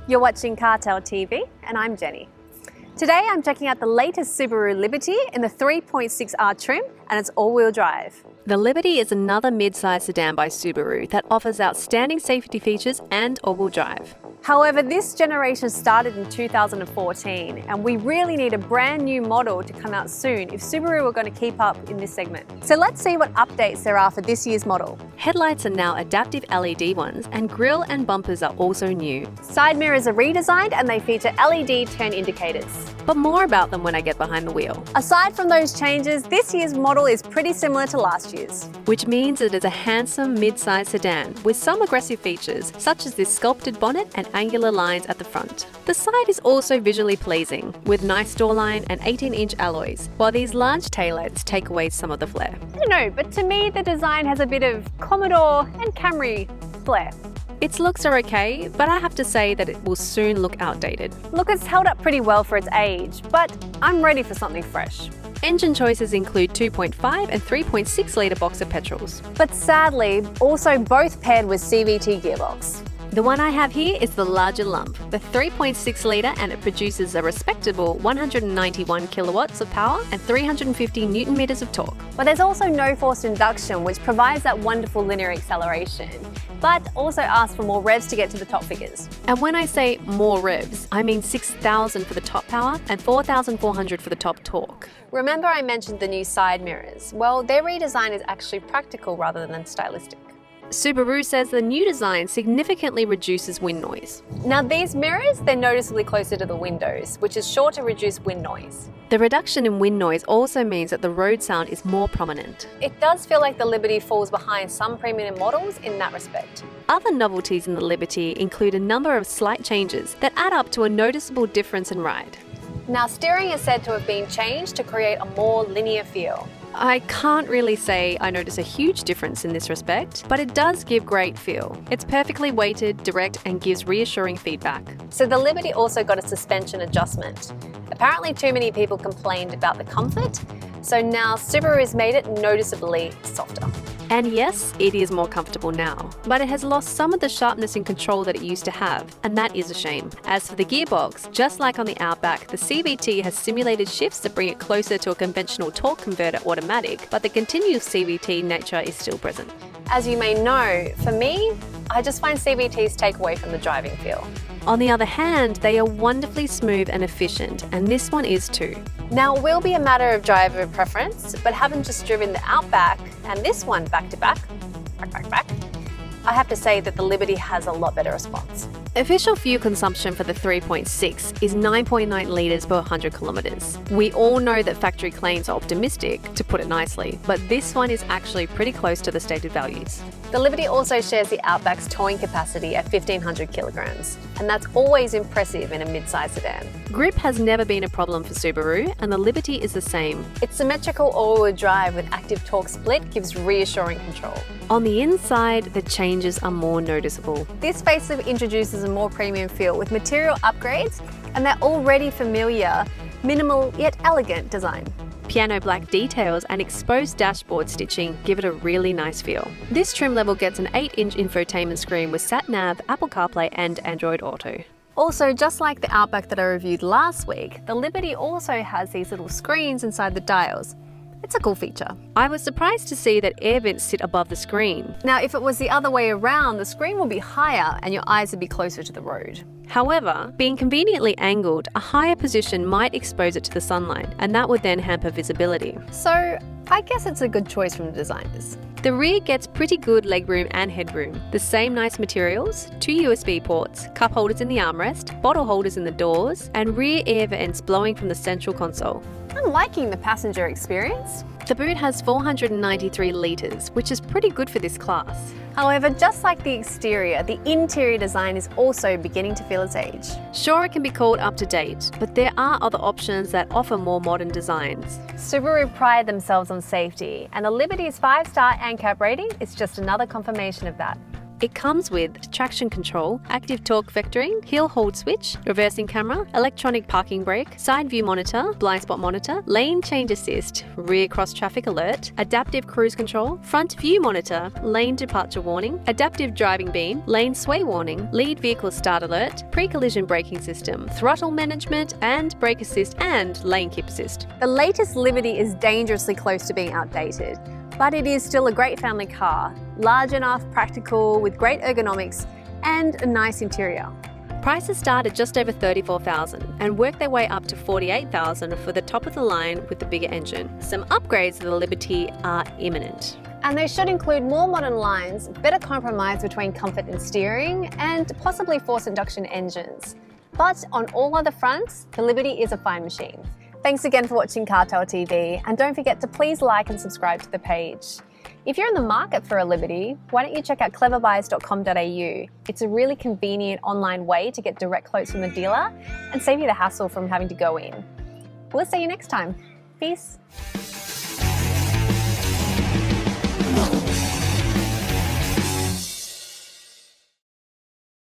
You're watching CarTell.tv and I'm Jenny. Today I'm checking out the latest Subaru Liberty in the 3.6R trim and it's all-wheel drive. The Liberty is another mid-size sedan by Subaru that offers outstanding safety features and all-wheel drive. However, this generation started in 2014 and we really need a brand new model to come out soon if Subaru are going to keep up in this segment. So let's see what updates there are for this year's model. Headlights are now adaptive LED ones and grille and bumpers are also new. Side mirrors are redesigned and they feature LED turn indicators. But more about them when I get behind the wheel. Aside from those changes, this year's model is pretty similar to last year's. Which means it is a handsome mid-size sedan with some aggressive features such as this sculpted bonnet and angular lines at the front. The side is also visually pleasing with nice door line and 18-inch alloys, while these large taillights take away some of the flair. I don't know, but to me the design has a bit of Commodore and Camry flair. Its looks are okay, but I have to say that it will soon look outdated. Look, it's held up pretty well for its age, but I'm ready for something fresh. Engine choices include 2.5 and 3.6 litre boxer petrols. But sadly, also both paired with CVT gearbox. The one I have here is the larger lump, the 3.6 litre, and it produces a respectable 191 kilowatts of power and 350 newton meters of torque. But there's also no forced induction, which provides that wonderful linear acceleration, but also asks for more revs to get to the top figures. And when I say more revs, I mean 6,000 for the top power and 4,400 for the top torque. Remember I mentioned the new side mirrors? Well, their redesign is actually practical rather than stylistic. Subaru says the new design significantly reduces wind noise. Now these mirrors, they're noticeably closer to the windows, which is sure to reduce wind noise. The reduction in wind noise also means that the road sound is more prominent. It does feel like the Liberty falls behind some premium models in that respect. Other novelties in the Liberty include a number of slight changes that add up to a noticeable difference in ride. Now steering is said to have been changed to create a more linear feel. I can't really say I notice a huge difference in this respect, but it does give great feel. It's perfectly weighted, direct, and gives reassuring feedback. So the Liberty also got a suspension adjustment. Apparently too many people complained about the comfort, so now Subaru has made it noticeably softer. And yes, it is more comfortable now, but it has lost some of the sharpness and control that it used to have, and that is a shame. As for the gearbox, just like on the Outback, the CVT has simulated shifts that bring it closer to a conventional torque converter automatic, but the continuous CVT nature is still present. As you may know, for me, I just find CVTs take away from the driving feel. On the other hand, they are wonderfully smooth and efficient, and this one is too. Now it will be a matter of driver preference, but having just driven the Outback and this one back to back, I have to say that the Liberty has a lot better response. Official fuel consumption for the 3.6 is 9.9 litres per 100 kilometres. We all know that factory claims are optimistic, to put it nicely, but this one is actually pretty close to the stated values. The Liberty also shares the Outback's towing capacity at 1,500 kilograms, and that's always impressive in a mid-size sedan. Grip has never been a problem for Subaru, and the Liberty is the same. Its symmetrical all-wheel drive with active torque split gives reassuring control. On the inside, the changes are more noticeable. This facelift introduces a more premium feel with material upgrades and their already familiar, minimal yet elegant design. Piano black details and exposed dashboard stitching give it a really nice feel. This trim level gets an 8-inch infotainment screen with sat-nav, Apple CarPlay and Android Auto. Also, just like the Outback that I reviewed last week, the Liberty also has these little screens inside the dials. It's a cool feature. I was surprised to see that air vents sit above the screen. Now, if it was the other way around, the screen will be higher and your eyes would be closer to the road. However, being conveniently angled, a higher position might expose it to the sunlight, and that would then hamper visibility. So, I guess it's a good choice from the designers. The rear gets pretty good legroom and headroom. The same nice materials, 2 USB ports, cup holders in the armrest, bottle holders in the doors, and rear air vents blowing from the central console. I'm liking the passenger experience. The boot has 493 litres, which is pretty good for this class. However, just like the exterior, the interior design is also beginning to feel its age. Sure, it can be called up to date, but there are other options that offer more modern designs. Subaru pride themselves on safety, and the Liberty's 5-star ANCAP rating is just another confirmation of that. It comes with traction control, active torque vectoring, hill hold switch, reversing camera, electronic parking brake, side view monitor, blind spot monitor, lane change assist, rear cross traffic alert, adaptive cruise control, front view monitor, lane departure warning, adaptive driving beam, lane sway warning, lead vehicle start alert, pre-collision braking system, throttle management and brake assist, and lane keep assist. The latest Liberty is dangerously close to being outdated, but it is still a great family car, large enough, practical, with great ergonomics and a nice interior. Prices start at just over $34,000 and work their way up to $48,000 for the top of the line with the bigger engine. Some upgrades to the Liberty are imminent. And they should include more modern lines, better compromise between comfort and steering, and possibly forced induction engines. But on all other fronts, the Liberty is a fine machine. Thanks again for watching CarTell.tv, and don't forget to please like and subscribe to the page. If you're in the market for a Liberty, why don't you check out cleverbuyers.com.au. It's a really convenient online way to get direct quotes from the dealer and save you the hassle from having to go in. We'll see you next time. Peace.